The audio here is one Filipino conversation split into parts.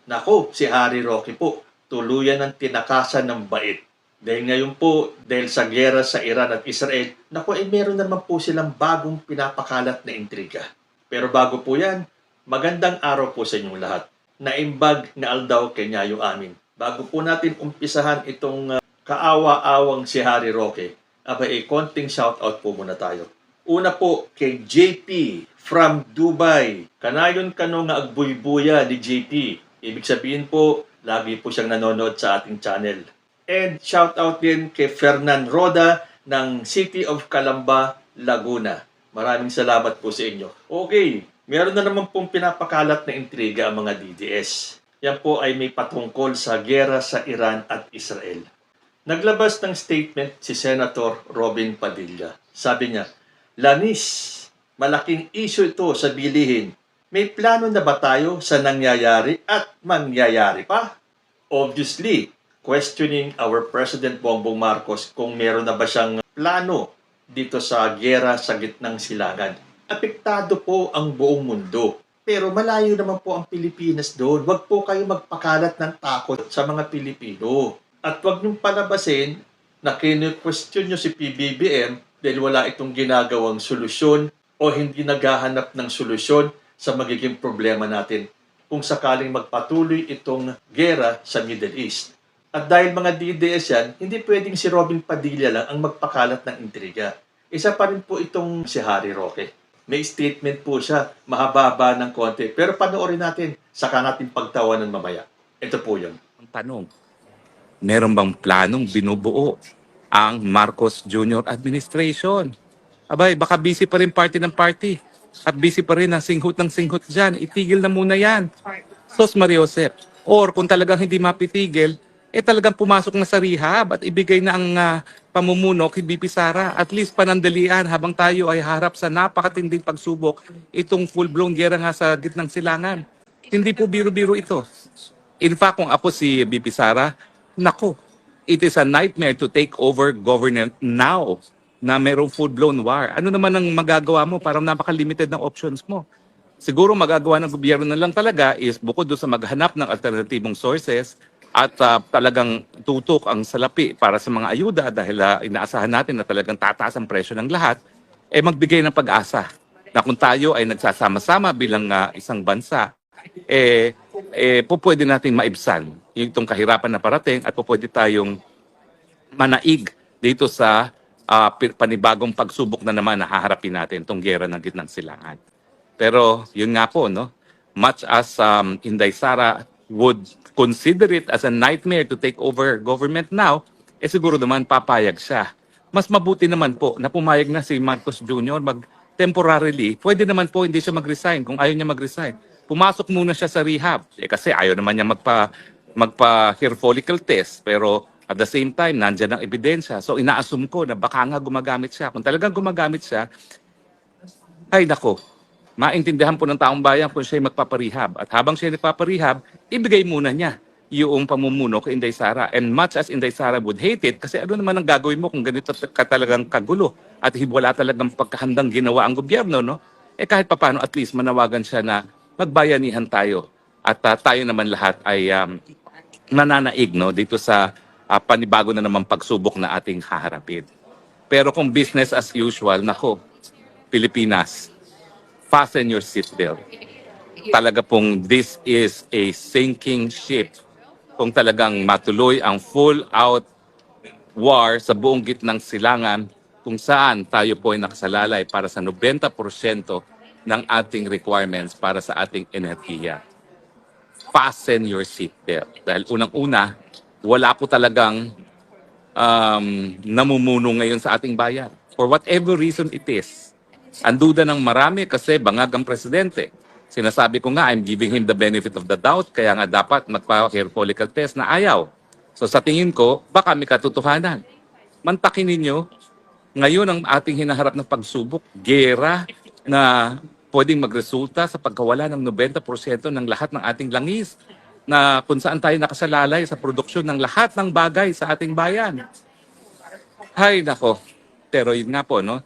Nako, si Harry Roque po, tuluyan ng tinakasan ng bait. Dahil ngayon po, dahil sa giyera sa Iran at Israel, naku, meron naman po silang bagong pinapakalat na intriga. Pero bago po yan, magandang araw po sa inyong lahat. Naimbag na aldaw kenyayo amin. Bago po natin umpisahan itong kaawa-awang si Harry Roque, konting shoutout po muna tayo. Una po kay JP from Dubai. Kanayon kano nga agbuybuya ni JP. Ibig sabihin po, lagi po siyang nanonood sa ating channel. And shout out din kay Fernan Roda ng City of Calamba, Laguna. Maraming salamat po sa inyo. Okay, meron na naman pong pinapakalat na intriga ang mga DDS. Yan po ay may patungkol sa giyera sa Iran at Israel. Naglabas ng statement si Senator Robin Padilla. Sabi niya, Lanis, malaking issue ito sa bilihin. May plano na ba tayo sa nangyayari at mangyayari pa? Obviously, questioning our President Bongbong Marcos kung meron na ba siyang plano dito sa giyera sa gitnang silangan. Apektado po ang buong mundo. Pero malayo naman po ang Pilipinas doon. Huwag po kayo magpakalat ng takot sa mga Pilipino. At huwag niyong palabasin na kinu-question niyo si PBBM dahil wala itong ginagawang solusyon o hindi naghahanap ng solusyon sa magiging problema natin kung sakaling magpatuloy itong gera sa Middle East. At dahil mga DDS yan, hindi pwedeng si Robin Padilla lang ang magpakalat ng intriga. Isa pa rin po itong si Harry Roque. May statement po siya, mahaba-haba ng konti. Pero panoorin natin, saka natin pagtawanan mamaya. Ito po yun. Ang tanong, meron bang planong binubuo ang Marcos Jr. administration? Abay, baka busy pa rin party ng party. At busy pa rin ang singhot ng singhot dyan. Itigil na muna yan. Sos Mariosep. Or kung talagang hindi mapitigil, talagang pumasok na sa rehab at ibigay na ang pamumuno kay BP Sara. At least panandalian habang tayo ay harap sa napakatinding pagsubok itong full-blown gera nga sa gitnang silangan. Hindi po biro-biro ito. In fact, kung ako si BP Sara, nako, it is a nightmare to take over government now na merong full-blown war. Ano naman ang magagawa mo? Parang napaka-limited ng options mo. Siguro magagawa ng gobyerno na lang talaga is bukod doon sa maghanap ng alternatibong sources at talagang tutok ang salapi para sa mga ayuda dahil inaasahan natin na talagang tataas ang presyo ng lahat, magbigay ng pag-asa na kung tayo ay nagsasama-sama bilang isang bansa, pwede natin maibsan itong kahirapan na parating at pwede tayong manaig dito sa panibagong pagsubok na naman na haharapin natin itong giyera ng gitnang silangan. Pero yun nga po, no? Much as Inday Sara would consider it as a nightmare to take over government now, siguro naman papayag siya. Mas mabuti naman po na pumayag na si Marcos Jr. temporarily. Pwede naman po hindi siya mag-resign kung ayaw niya mag-resign. Pumasok muna siya sa rehab. Kasi ayaw naman niya magpa hair follicle test. Pero at the same time, nandyan ang ebidensya. So ina-assume ko na baka nga gumagamit siya. Kung talagang gumagamit siya, ay nako, maintindihan po ng taong bayan kung siya magpaparehab. At habang siya nagpaparehab, ibigay muna niya yung pamumuno kay Inday Sara. And much as Inday Sara would hate it, kasi ano naman ang gagawin mo kung ganito ka talagang kagulo at wala talagang pagkahandang ginawa ang gobyerno, no? Kahit papano at least manawagan siya na magbayanihan tayo. At tayo naman lahat ay mananaig, no, dito sa panibago na naman pagsubok na ating haharapin. Pero kung business as usual, nako, Pilipinas, fasten your seatbelt. Talaga pong this is a sinking ship. Kung talagang matuloy ang full-out war sa buong gitnang silangan, kung saan tayo po ay nakasalalay para sa 90% ng ating requirements para sa ating enerhiya. Fasten your seatbelt. Dahil unang-una, wala po talagang namumuno ngayon sa ating bayan. For whatever reason it is. Ang duda ng marami kasi bangag ang presidente. Sinasabi ko nga, I'm giving him the benefit of the doubt, kaya nga dapat magpa-hair follicle test na ayaw. So sa tingin ko, baka may katotohanan. Mantakin ninyo, ngayon ang ating hinaharap na pagsubok, gera na pwedeng magresulta sa pagkawala ng 90% ng lahat ng ating langis na kung saan tayo nakasalalay sa produksyon ng lahat ng bagay sa ating bayan. Hay nako, pero yun nga po, no?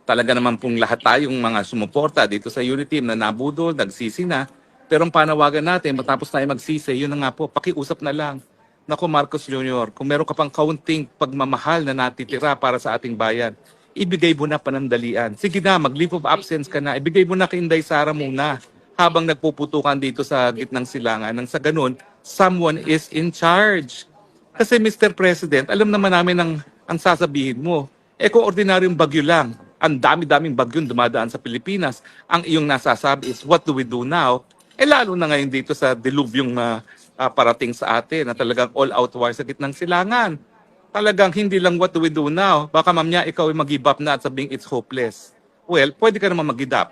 Talaga naman pong lahat tayong mga sumuporta dito sa Unity Team na nabudol, nagsisi na, Pero ang panawagan natin, matapos tayo magsisi, yun na nga po, pakiusap na lang. Naku Marcos Jr., kung meron ka pang kaunting pagmamahal na natitira para sa ating bayan, ibigay mo na panandalian. Sige na, mag-leave of absence ka na. Ibigay mo na kay Inday Sara muna habang nagpuputukan dito sa gitnang silangan. Nang sa ganun, someone is in charge. Kasi Mr. President, alam naman namin ang sasabihin mo. Eh kung ordinaryong bagyo lang, ang dami-daming bagyong dumadaan sa Pilipinas, ang iyong nasasabi is, what do we do now? Eh lalo na ngayon dito sa dilubyong parating sa atin na talagang all-out war sa gitnang silangan. Talagang hindi lang what do we do now. Baka mamaya ikaw ay mag-give up na at sabing it's hopeless. Well, pwede ka naman mag-give up.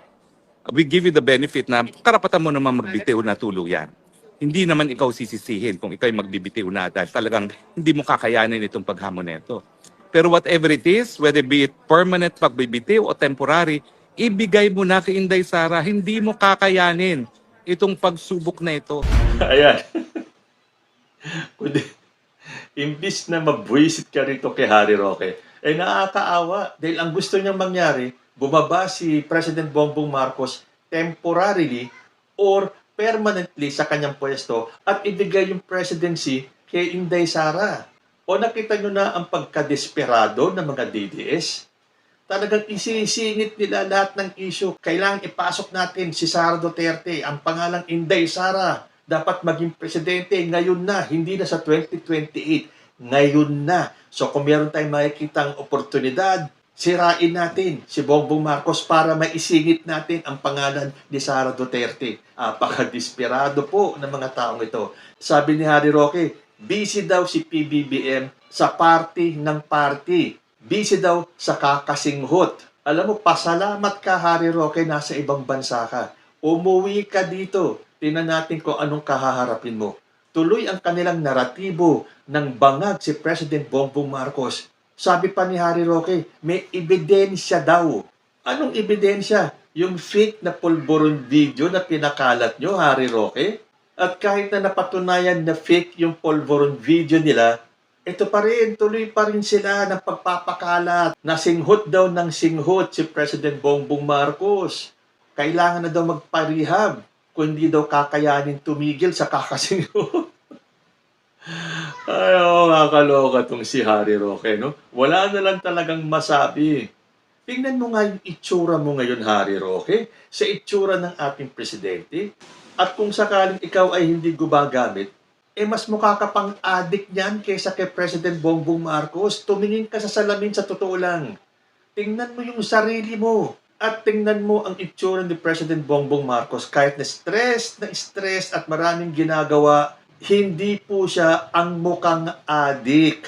We give you the benefit na karapatan mo naman magbitiw na tuluyan. Hindi naman ikaw sisisihin kung ikaw ay magbibitiw na dahil talagang hindi mo kakayanin itong paghamon nito. Pero whatever it is, whether be it permanent pagbibitiw o temporary, ibigay mo na kay Inday Sara, hindi mo kakayanin itong pagsubok na ito. Ayan. Kundi, imbis na mabwisit ka rito kay Harry Roque, eh nakakaawa. Dahil ang gusto niyang mangyari, bumaba si President Bongbong Marcos temporarily or permanently sa kanyang pwesto at ibigay yung presidency kay Inday Sara. O nakita nyo na ang pagkadesperado ng mga DDS? Talagang isisingit nila lahat ng issue. Kailangan ipasok natin si Sara Duterte, ang pangalang Inday Sara. Dapat maging presidente ngayon na, hindi na sa 2028. Ngayon na. So kung meron tayong makikitang oportunidad, sirain natin si Bongbong Marcos para maisingit natin ang pangalan ni Sara Duterte. Apaka-desperado po ng mga taong ito. Sabi ni Harry Roque, busy daw si PBBM sa party ng party. Busy daw sa kakasinghot. Alam mo, pasalamat ka, Harry Roque, nasa ibang bansa ka. Umuwi ka dito. Tingnan natin kung anong kahaharapin mo. Tuloy ang kanilang naratibo ng bangag si President Bongbong Marcos. Sabi pa ni Harry Roque, may ebidensya daw. Anong ebidensya? Yung fake na pulburon video na pinakalat nyo, Harry Roque? At kahit na napatunayan na fake yung pulburon video nila, ito pa rin, tuloy pa rin sila ng pagpapakalat na singhot daw ng singhot si President Bongbong Marcos. Kailangan na daw magparehab kung hindi daw kakayanin tumigil sa kakasinghot. Ay, nakakaloka tong si Harry Roque, no? Wala na lang talagang masabi. Tingnan mo nga yung itsura mo ngayon, Harry Roque, sa itsura ng ating presidente. At kung sakaling ikaw ay hindi gumagamit, eh mas mukha ka pang addict niyan kaysa kay President Bongbong Marcos. Tumingin ka sa salamin sa totoo lang. Tingnan mo yung sarili mo. At tingnan mo ang itsura ni President Bongbong Marcos. Kahit na stress at maraming ginagawa, hindi po siya ang mukhang addict.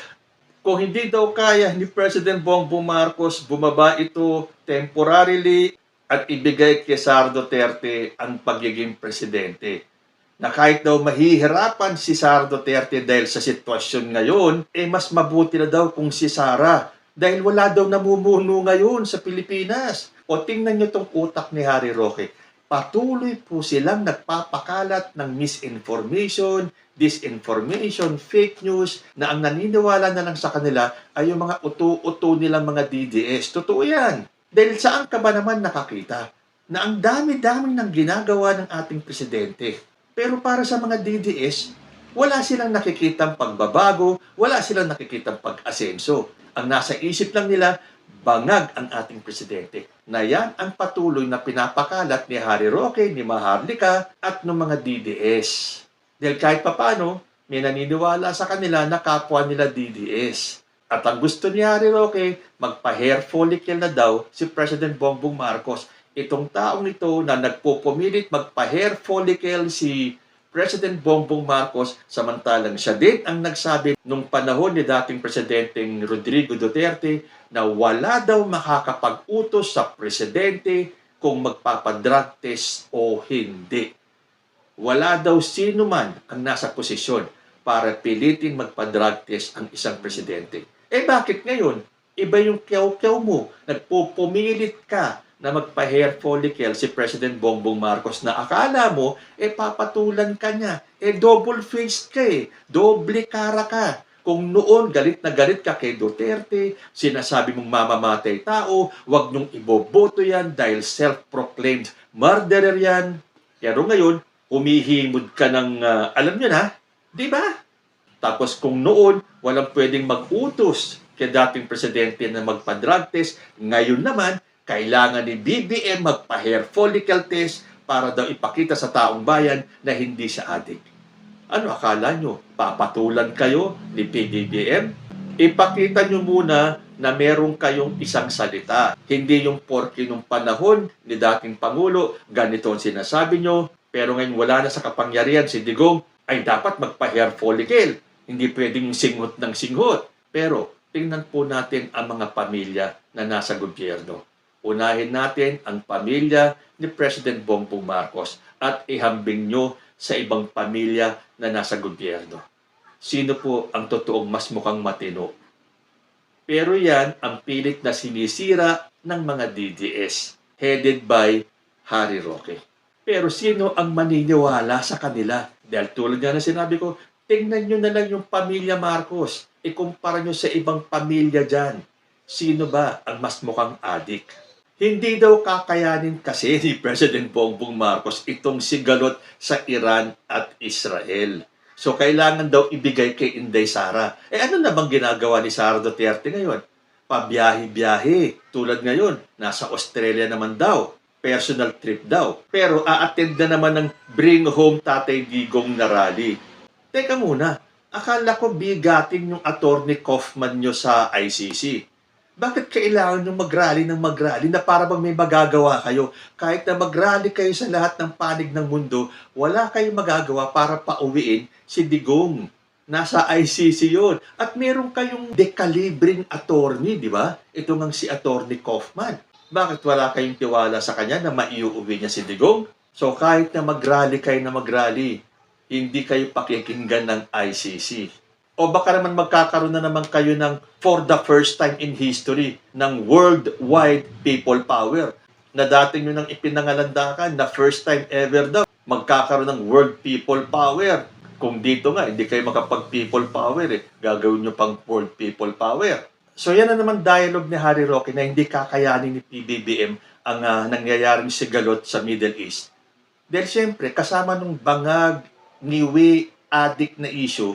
Kung hindi daw kaya ni President Bongbong Marcos bumaba ito temporarily at ibigay kay Sara Duterte ang pagiging presidente, na kahit daw mahihirapan si Sara Duterte dahil sa sitwasyon ngayon, eh mas mabuti na daw kung si Sara dahil wala daw namumuno ngayon sa Pilipinas. O tingnan nyo tong utak ni Harry Roque. Patuloy po silang nagpapakalat ng misinformation, disinformation, fake news na ang naniniwala na lang sa kanila ay yung mga uto-uto nilang mga DDS. Totoo yan. Dahil saan ka ba naman nakakita na ang dami-dami ng ginagawa ng ating presidente? Pero para sa mga DDS, wala silang nakikitang pagbabago, wala silang nakikitang pag-asenso. Ang nasa isip lang nila, bangag ang ating presidente. Na yan ang patuloy na pinapakalat ni Harry Roque, ni Maharlika, at ng mga DDS. Dahil kahit papano, may naniniwala sa kanila na kapwa nila DDS. At ang gusto ni Harry Roque, magpa-hair follicle na daw si President Bongbong Marcos. Itong taong ito na nagpupumilit magpa-hair follicle si President Bongbong Marcos, samantalang siya din ang nagsabi nung panahon ni dating Presidenteng Rodrigo Duterte na wala daw makakapag-utos sa presidente kung magpapadrug test o hindi. Wala daw sino man ang nasa posisyon para pilitin magpa-drug test ang isang presidente. Eh bakit ngayon? Iba yung kyaw-kyaw mo. Nagpupumilit ka na magpa-hair follicle si President Bongbong Marcos na akala mo, papatulan ka niya. Double-faced ka Doble cara ka. Kung noon galit na galit ka kay Duterte, sinasabi mong mamamatay tao, wag niyong iboboto yan dahil self-proclaimed murderer yan. Pero ngayon, humihimod ka ng, alam nyo na, di ba? Tapos kung noon, walang pwedeng mag-utos kay dating presidente na magpa-drug test, ngayon naman, kailangan ni BBM magpa-hair follicle test para daw ipakita sa taong bayan na hindi siya adik. Ano akala nyo? Papatulan kayo ni PBBM? Ipakita nyo muna na meron kayong isang salita. Hindi yung porky nung panahon ni dating Pangulo, ganito ang sinasabi nyo, pero ngayon wala na sa kapangyarihan si Digong, ay dapat magpa-hair follicle. Hindi pwedeng singhot ng singhot. Pero tingnan po natin ang mga pamilya na nasa gobyerno. Unahin natin ang pamilya ni President Bongbong Marcos at ihambing nyo sa ibang pamilya na nasa gobyerno. Sino po ang totoong mas mukhang matino? Pero yan ang pilit na sinisira ng mga DDS, headed by Harry Roque. Pero sino ang maniniwala sa kanila? Dahil tulad nga na sinabi ko, tingnan nyo na lang yung pamilya Marcos. Ikumpara nyo sa ibang pamilya dyan. Sino ba ang mas mukhang adik? Hindi daw kakayanin kasi ni President Bongbong Marcos itong sigalot sa Iran at Israel. So, kailangan daw ibigay kay Inday Sara. Ano namang ginagawa ni Sara Duterte ngayon? Pabiyahe-biyahe. Tulad ngayon, nasa Australia naman daw. Personal trip daw. Pero a-attend na naman ng Bring Home Tatay Digong na rally. Teka muna, akala ko bigatin yung Attorney Kaufman nyo sa ICC. Bakit kailangan nyo mag-rally ng mag-rally na para bang may magagawa kayo? Kahit na mag-rally kayo sa lahat ng panig ng mundo, wala kayong magagawa para pauwiin si Digong. Nasa ICC yun. At meron kayong dekalibring attorney, di ba? Ito ngang si Attorney Kaufman. Bakit wala kayong tiwala sa kanya na maiuwi niya si Digong? So kahit na mag-rally kayo na mag-rally, hindi kayo pakikinggan ng ICC. O baka naman magkakaroon na naman kayo ng for the first time in history ng worldwide people power na dati nyo nang ipinangalandakan na first time ever daw magkakaroon ng world people power. Kung dito nga, hindi kayo makapag people power gagawin nyo pang world people power. So yan na naman dialogue ni Harry Roque na hindi kakayanin ni PBBM ang nangyayaring sigalot sa Middle East. Dahil siyempre, kasama nung bangag, niwi, adik na issue,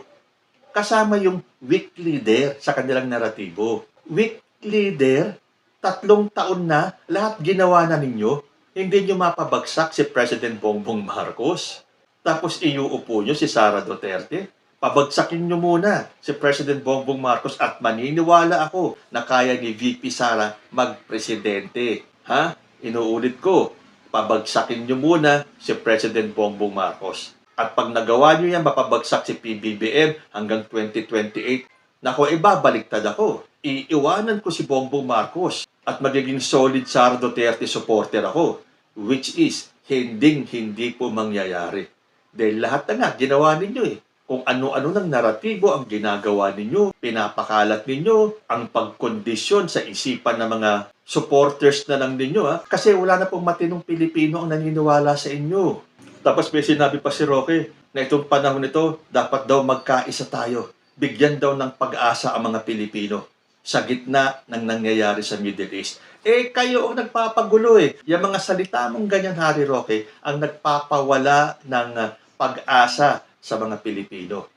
kasama yung weak leader sa kanilang naratibo. Weak leader, 3 taon na, lahat ginawa na ninyo, hindi nyo mapabagsak si President Bongbong Marcos. Tapos iuupo nyo si Sara Duterte. Pabagsakin nyo muna si President Bongbong Marcos at maniniwala ako na kaya ni VP Sara magpresidente. Ha? Inuulit ko, pabagsakin nyo muna si President Bongbong Marcos. At pag nagawa nyo yan, mapabagsak si PBBM hanggang 2028. Nako, ibabaliktad ako. Iiwanan ko si Bongbong Marcos at magiging solid Sara Duterte supporter ako. Which is, hindi po mangyayari. Dahil lahat na nga, ginawa ninyo Kung ano-ano ng naratibo ang ginagawa ninyo, pinapakalat ninyo, ang pagkondisyon sa isipan ng mga supporters na lang ninyo. Kasi wala na pong matinong Pilipino ang naniniwala sa inyo. Tapos may sinabi pa si Roque na itong panahon nito, dapat daw magkaisa tayo. Bigyan daw ng pag-asa ang mga Pilipino sa gitna ng nangyayari sa Middle East. Kayo ang nagpapagulo Yung mga salita mong ganyan, Harry Roque, ang nagpapawala ng pag-asa sa mga Pilipino.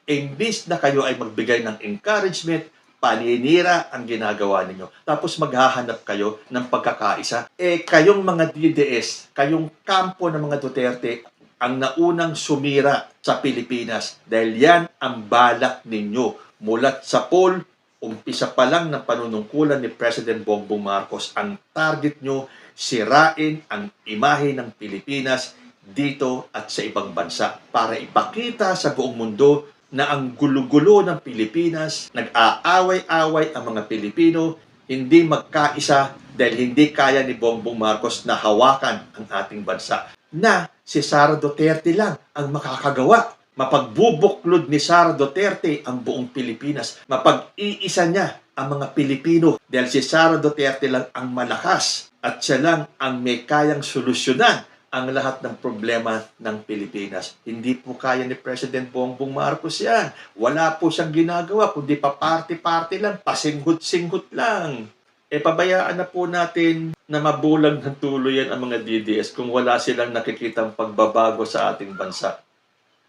Imbis na kayo ay magbigay ng encouragement, paninira ang ginagawa ninyo. Tapos maghahanap kayo ng pagkakaisa. Kayong mga DDS, kayong kampo ng mga Duterte, ang naunang sumira sa Pilipinas. Dahil yan ang balak ninyo. Mulat sa poll, umpisa pa lang ng panunungkulan ni President Bongbong Marcos, ang target nyo, sirain ang imahe ng Pilipinas dito at sa ibang bansa para ipakita sa buong mundo na ang gulo-gulo ng Pilipinas, nag-aaway-away ang mga Pilipino, hindi magkaisa dahil hindi kaya ni Bongbong Marcos na hawakan ang ating bansa. Na si Sara Duterte lang ang makakagawa. Mapagbubuklod ni Sara Duterte ang buong Pilipinas. Mapag-iisa niya ang mga Pilipino dahil si Sara Duterte lang ang malakas at siya lang ang may kayang solusyonan ang lahat ng problema ng Pilipinas. Hindi po kaya ni President Bongbong Marcos yan. Wala po siyang ginagawa, kundi pa party-party lang, pasinggot-singgot lang. Pabayaan na po natin na mabulag ng tuluyan ang mga DDS kung wala silang nakikitang pagbabago sa ating bansa.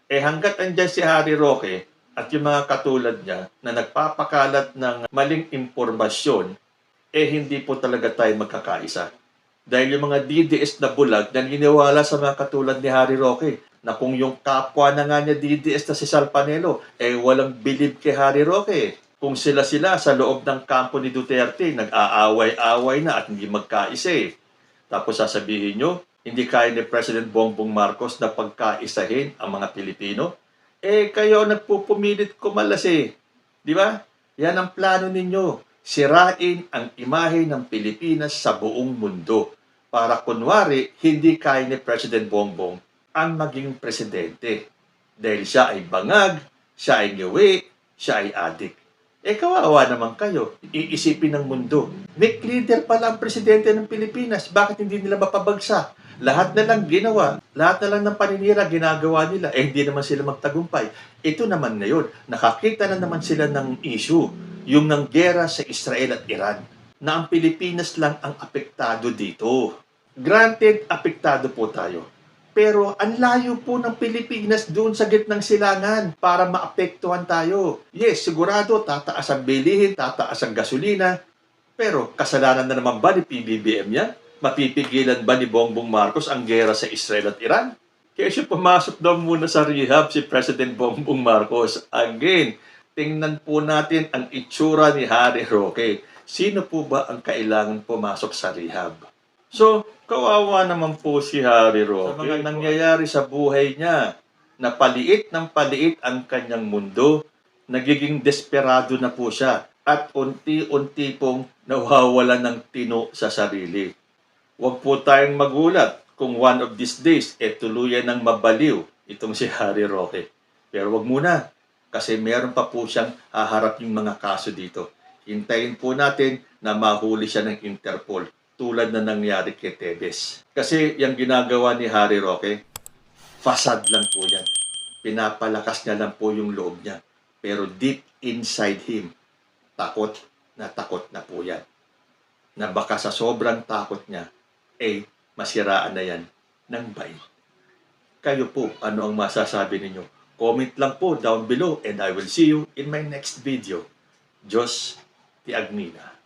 Hanggat andyan si Harry Roque at yung mga katulad niya na nagpapakalat ng maling impormasyon, hindi po talaga tayo magkakaisa. Dahil yung mga DDS na bulag naniniwala sa mga katulad ni Harry Roque na kung yung kapwa na nga niya DDS na si Sal Panelo, walang bilib kay Harry Roque. Kung sila-sila sa loob ng kampo ni Duterte, nag-aaway-away na at hindi magkaisa Tapos sasabihin nyo, hindi kaya ni President Bongbong Marcos na pagkaisahin ang mga Pilipino? Kayo nagpupumilit kumalas Di ba? Yan ang plano ninyo. Sirain ang imahe ng Pilipinas sa buong mundo para kunwari hindi kaya ni President Bongbong ang maging presidente. Dahil siya ay bangag, siya ay ngiwi, siya ay adik. Kawawa naman kayo. Iisipin ng mundo. Weak leader pala ang presidente ng Pilipinas. Bakit hindi nila mapabagsak? Lahat na lang ginawa. Lahat na lang ng paninira ginagawa nila. Hindi naman sila magtagumpay. Ito naman ngayon. Nakakita na naman sila ng issue. Yung ng gera sa Israel at Iran. Na ang Pilipinas lang ang apektado dito. Granted, apektado po tayo. Pero ang layo po ng Pilipinas doon sa gitnang silangan para maapektuhan tayo. Yes, sigurado tataas ang bilihin, tataas ang gasolina. Pero kasalanan na naman ba ni PBBM yan? Mapipigilan ba ni Bongbong Marcos ang gera sa Israel at Iran? Kaya siya pumasok daw muna sa rehab si President Bongbong Marcos. Again, tingnan po natin ang itsura ni Harry Roque. Sino po ba ang kailangan pumasok sa rehab? So, kawawa naman po si Harry Roque. Sa mga nangyayari sa buhay niya, na paliit ng paliit ang kanyang mundo, nagiging desperado na po siya at unti-unti pong nawawala ng tino sa sarili. Huwag po tayong magulat kung one of these days tuluyan ng mabaliw itong si Harry Roque. Pero wag muna, kasi meron pa po siyang haharaping mga kaso dito. Hintayin po natin na mahuli siya ng Interpol tulad na nangyari kay Tebes. Kasi yung ginagawa ni Harry Roque, facade lang po yan. Pinapalakas niya lang po yung loob niya. Pero deep inside him, takot na po yan. Na baka sa sobrang takot niya, masiraan na yan ng bait. Kayo po, ano ang masasabi ninyo? Comment lang po down below and I will see you in my next video. Diyos ti Agnina.